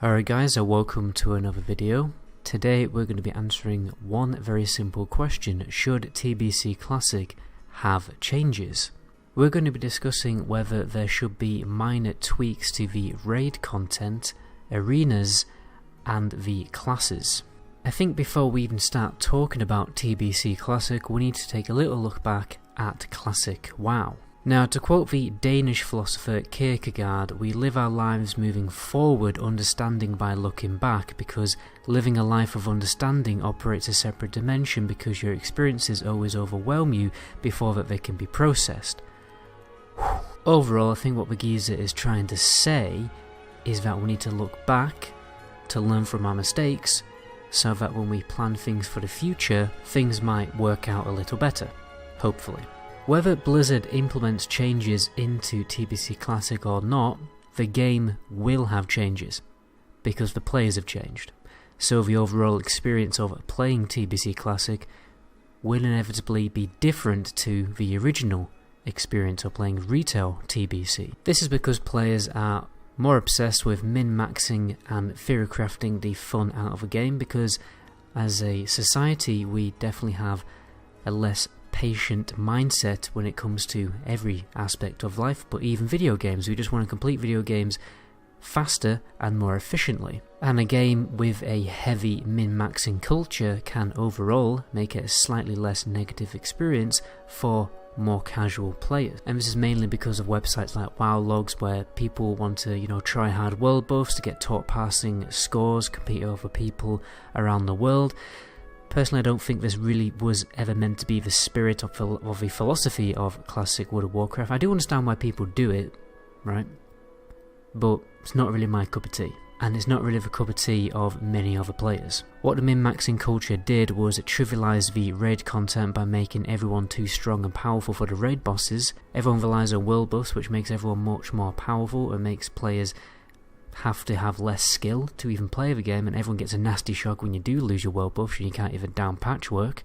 Alright guys, so welcome to another video. Today we're going to be answering one very simple question: should TBC Classic have changes? We're going to be discussing whether there should be minor tweaks to the raid content, arenas, and the classes. I think before we even start talking about TBC Classic, we need to take a little look back at Classic WoW. Now, to quote the Danish philosopher Kierkegaard, we live our lives moving forward, understanding by looking back, because living a life of understanding operates a separate dimension because your experiences always overwhelm you before that they can be processed. Overall, I think what the geezer is trying to say is that we need to look back to learn from our mistakes, so that when we plan things for the future, things might work out a little better, hopefully. Whether Blizzard implements changes into TBC Classic or not, the game will have changes, because the players have changed. So the overall experience of playing TBC Classic will inevitably be different to the original experience of playing retail TBC. This is because players are more obsessed with min-maxing and theory-crafting the fun out of a game, because as a society we definitely have a less patient mindset when it comes to every aspect of life, but even video games. We just want to complete video games faster and more efficiently. And a game with a heavy min-maxing culture can overall make it a slightly less negative experience for more casual players. And this is mainly because of websites like WoW Logs, where people want to, try hard world buffs to get top passing scores, compete over people around the world. Personally, I don't think this really was ever meant to be the spirit of the philosophy of classic World of Warcraft. I do understand why people do it, right? But it's not really my cup of tea. And it's not really the cup of tea of many other players. What the min-maxing culture did was it trivialized the raid content by making everyone too strong and powerful for the raid bosses. Everyone relies on world buffs, which makes everyone much more powerful and makes players have to have less skill to even play the game, and everyone gets a nasty shock when you do lose your world buffs and you can't even down patchwork.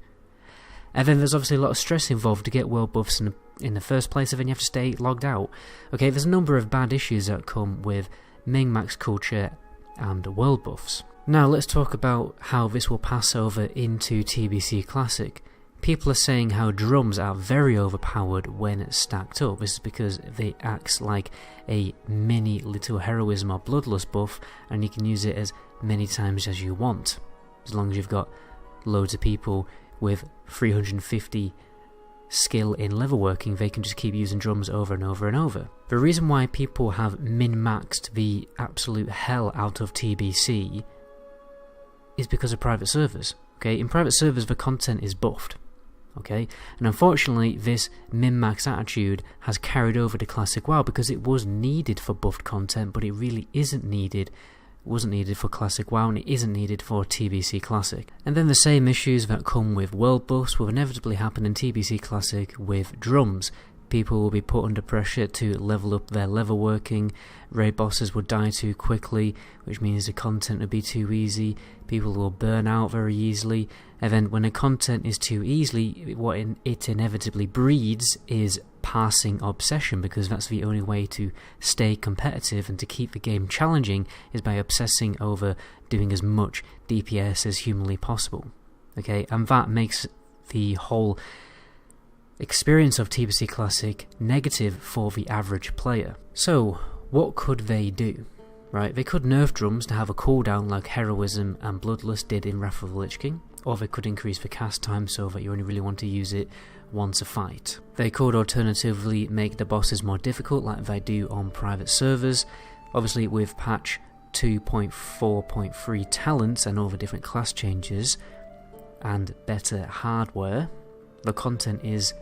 And then there's obviously a lot of stress involved to get world buffs in the first place, and then you have to stay logged out. Okay, there's a number of bad issues that come with min-max culture and world buffs. Now let's talk about how this will pass over into TBC Classic. People are saying how drums are very overpowered when stacked up. This is because they act like a mini little heroism or bloodlust buff, and you can use it as many times as you want. As long as you've got loads of people with 350 skill in leatherworking, they can just keep using drums over and over and over. The reason why people have min-maxed the absolute hell out of TBC is because of private servers. Okay, in private servers the content is buffed. Okay, and unfortunately this min-max attitude has carried over to Classic WoW because it was needed for buffed content, but it really wasn't needed for Classic WoW, and it isn't needed for TBC Classic. And then the same issues that come with world buffs will inevitably happen in TBC Classic with drums. People will be put under pressure to level up their leatherworking, raid bosses will die too quickly, which means the content will be too easy, people will burn out very easily, and then when the content is too easily, what it inevitably breeds is passing obsession, because that's the only way to stay competitive and to keep the game challenging is by obsessing over doing as much DPS as humanly possible. Okay, and that makes the whole experience of TBC Classic negative for the average player. So what could they do? Right, they could nerf drums to have a cooldown like Heroism and Bloodlust did in Wrath of the Lich King, or they could increase the cast time so that you only really want to use it once a fight. They could alternatively make the bosses more difficult like they do on private servers. Obviously with patch 2.4.3 talents and all the different class changes and better hardware, the content is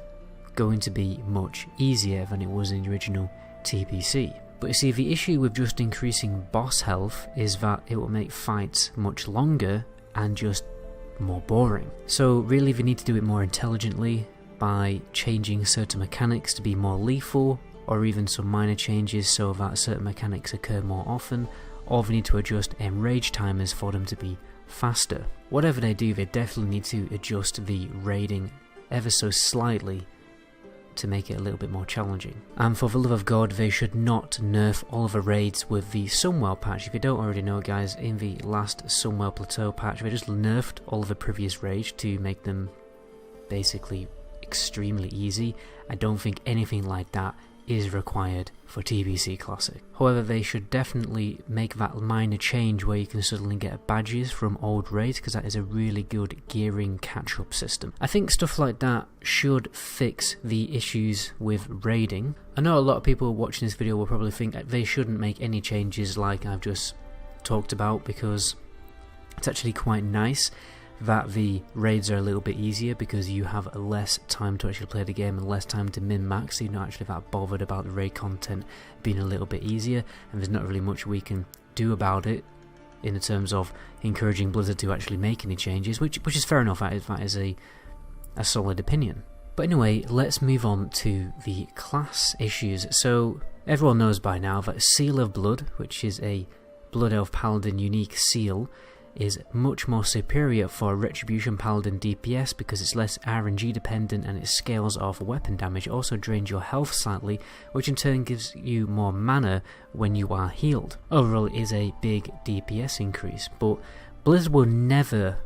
going to be much easier than it was in the original TBC. But you see, the issue with just increasing boss health is that it will make fights much longer and just more boring. So really they need to do it more intelligently by changing certain mechanics to be more lethal, or even some minor changes so that certain mechanics occur more often, or they need to adjust enrage timers for them to be faster. Whatever they do, they definitely need to adjust the raiding ever so slightly to make it a little bit more challenging. And for the love of God, they should not nerf all of the raids with the Sunwell patch. If you don't already know, guys, in the last Sunwell Plateau patch, they just nerfed all of the previous raids to make them basically extremely easy. I don't think anything like that is required for TBC Classic. However, they should definitely make that minor change where you can suddenly get badges from old raids, because that is a really good gearing catch-up system. I think stuff like that should fix the issues with raiding. I know a lot of people watching this video will probably think that they shouldn't make any changes like I've just talked about, because it's actually quite nice that the raids are a little bit easier because you have less time to actually play the game and less time to min-max, so you're not actually that bothered about the raid content being a little bit easier, and there's not really much we can do about it in terms of encouraging Blizzard to actually make any changes, which is fair enough. That is a solid opinion. But anyway, let's move on to the class issues. So everyone knows by now that Seal of Blood, which is a Blood Elf Paladin unique seal, is much more superior for Retribution Paladin DPS because it's less RNG dependent and it scales off weapon damage. It also drains your health slightly, which in turn gives you more mana when you are healed. Overall, it is a big DPS increase, but Blizzard will never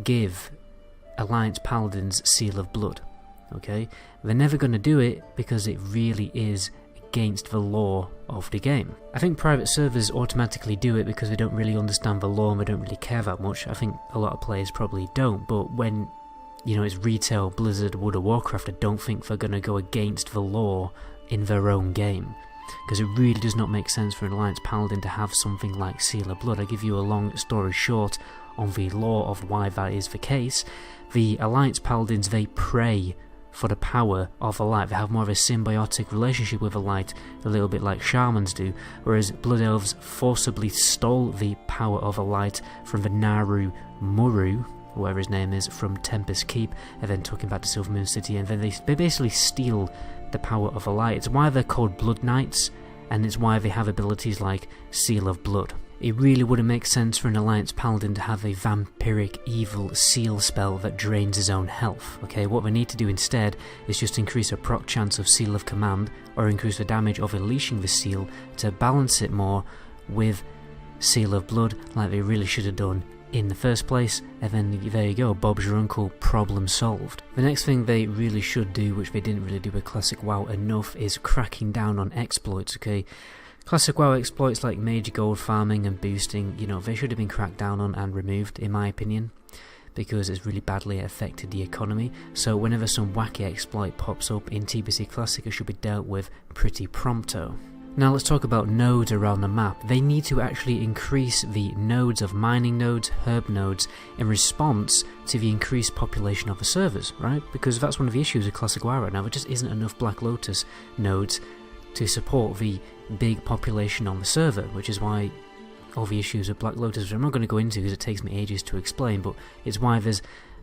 give Alliance Paladins Seal of Blood. Okay, they're never going to do it because it really is against the law of the game. I think private servers automatically do it because they don't really understand the law and they don't really care that much. I think a lot of players probably don't, but when, you know, it's retail Blizzard, World of Warcraft, I don't think they're going to go against the law in their own game, because it really does not make sense for an Alliance Paladin to have something like Seal of Blood. I'll give you a long story short on the law of why that is the case. The Alliance Paladins, they pray for the power of the light. They have more of a symbiotic relationship with the light, a little bit like shamans do, whereas Blood Elves forcibly stole the power of the light from the Naru Muru, whatever his name is, from Tempest Keep, and then took him back to Silvermoon City, and then they basically steal the power of the light. It's why they're called Blood Knights, and it's why they have abilities like Seal of Blood. It really wouldn't make sense for an Alliance Paladin to have a vampiric evil seal spell that drains his own health. Okay, what they need to do instead is just increase a proc chance of Seal of Command, or increase the damage of unleashing the seal to balance it more with Seal of Blood, like they really should have done in the first place, and then there you go, Bob's your uncle, problem solved. The next thing they really should do, which they didn't really do with Classic WoW enough, is cracking down on exploits. Okay, Classic WoW exploits like major gold farming and boosting, you know, they should have been cracked down on and removed, in my opinion, because it's really badly affected the economy. So whenever some wacky exploit pops up in TBC Classic, it should be dealt with pretty prompto. Now let's talk about nodes around the map. They need to actually increase the nodes of mining nodes, herb nodes, in response to the increased population of the servers, right? Because that's one of the issues with Classic WoW right now. There just isn't enough Black Lotus nodes to support the big population on the server, which is why all the issues with Black Lotus, which I'm not going to go into because it takes me ages to explain, but it's why there's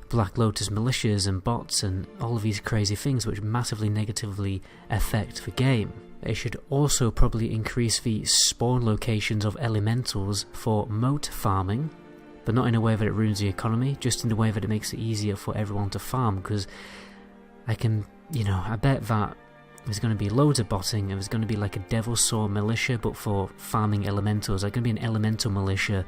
Black Lotus militias and bots and all of these crazy things which massively negatively affect the game. It should also probably increase the spawn locations of elementals for moat farming, but not in a way that it ruins the economy, just in a way that it makes it easier for everyone to farm, because I bet that there's going to be loads of botting, and there's going to be like a Devil Saw militia, but for farming elementals. There's going to be an elemental militia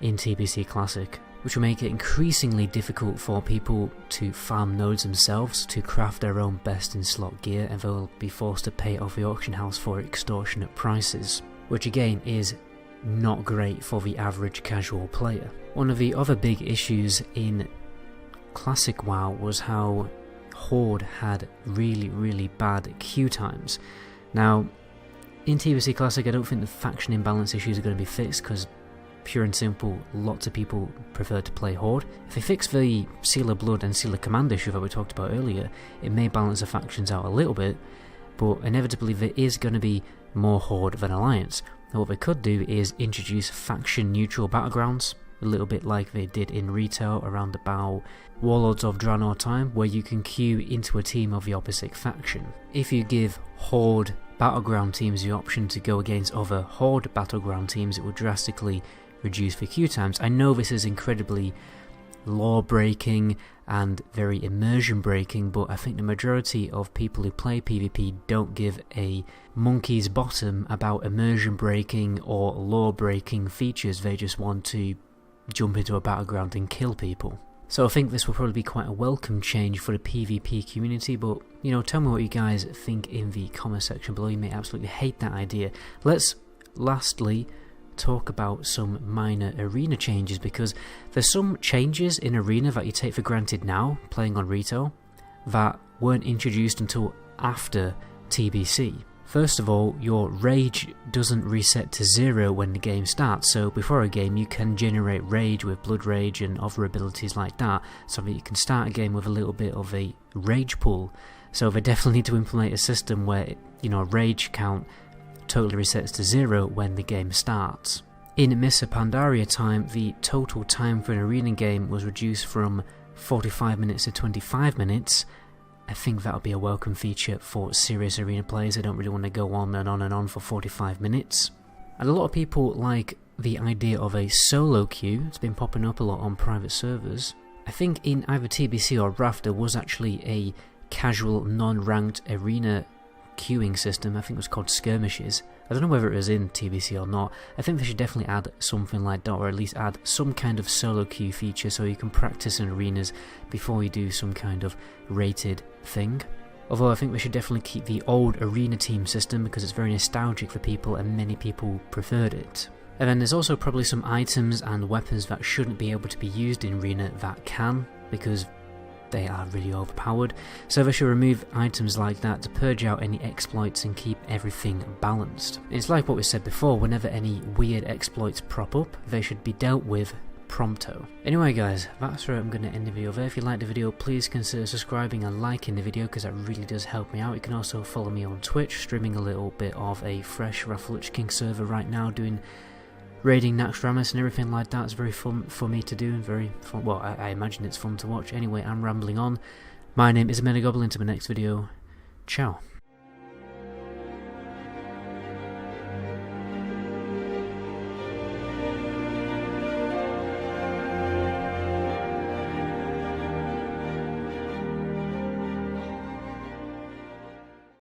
in TBC Classic, which will make it increasingly difficult for people to farm nodes themselves, to craft their own best-in-slot gear, and they'll be forced to pay off the auction house for extortionate prices, which again is not great for the average casual player. One of the other big issues in Classic WoW was how Horde had really bad queue times. Now, in TBC Classic, I don't think the faction imbalance issues are going to be fixed, because pure and simple, lots of people prefer to play Horde. If they fix the Seal of Blood and Seal of Command issue that we talked about earlier, it may balance the factions out a little bit, but inevitably there is going to be more Horde than Alliance. Now, what they could do is introduce faction neutral battlegrounds, a little bit like they did in retail around about Warlords of Draenor time, where you can queue into a team of the opposite faction. If you give Horde battleground teams the option to go against other Horde battleground teams, it would drastically reduce the queue times. I know this is incredibly law breaking and very immersion breaking, but I think the majority of people who play PvP don't give a monkey's bottom about immersion breaking or law breaking features. They just want to jump into a battleground and kill people. So I think this will probably be quite a welcome change for the PvP community, but you know, tell me what you guys think in the comment section below. You may absolutely hate that idea. Let's lastly talk about some minor arena changes, because there's some changes in arena that you take for granted now playing on retail that weren't introduced until after TBC. First of all, your rage doesn't reset to 0 when the game starts, so before a game you can generate rage with blood rage and other abilities like that, so that you can start a game with a little bit of a rage pool. So they definitely need to implement a system where, you know, rage count totally resets to 0 when the game starts. In Missa Pandaria time, the total time for an arena game was reduced from 45 minutes to 25 minutes. I think that'll be a welcome feature for serious arena players. They don't really want to go on and on and on for 45 minutes. And a lot of people like the idea of a solo queue. It's been popping up a lot on private servers. I think in either TBC or RAF there was actually a casual non-ranked arena queuing system. I think it was called skirmishes. I don't know whether it was in TBC or not. I think they should definitely add something like that, or at least add some kind of solo queue feature so you can practice in arenas before you do some kind of rated thing. Although I think we should definitely keep the old arena team system because it's very nostalgic for people and many people preferred it. And then there's also probably some items and weapons that shouldn't be able to be used in arena that can, because they are really overpowered, so they should remove items like that to purge out any exploits and keep everything balanced. It's like what we said before, whenever any weird exploits prop up, they should be dealt with prompto. Anyway guys, that's where I'm going to end the video there. If you liked the video, please consider subscribing and liking the video because that really does help me out. You can also follow me on Twitch, streaming a little bit of a fresh Lich King server right now, doing raiding Naxxramas and everything like that. Is very fun for me to do and very fun. Well, I imagine it's fun to watch. Anyway, I'm rambling on. My name is MetaGoblin. Until my next video, ciao.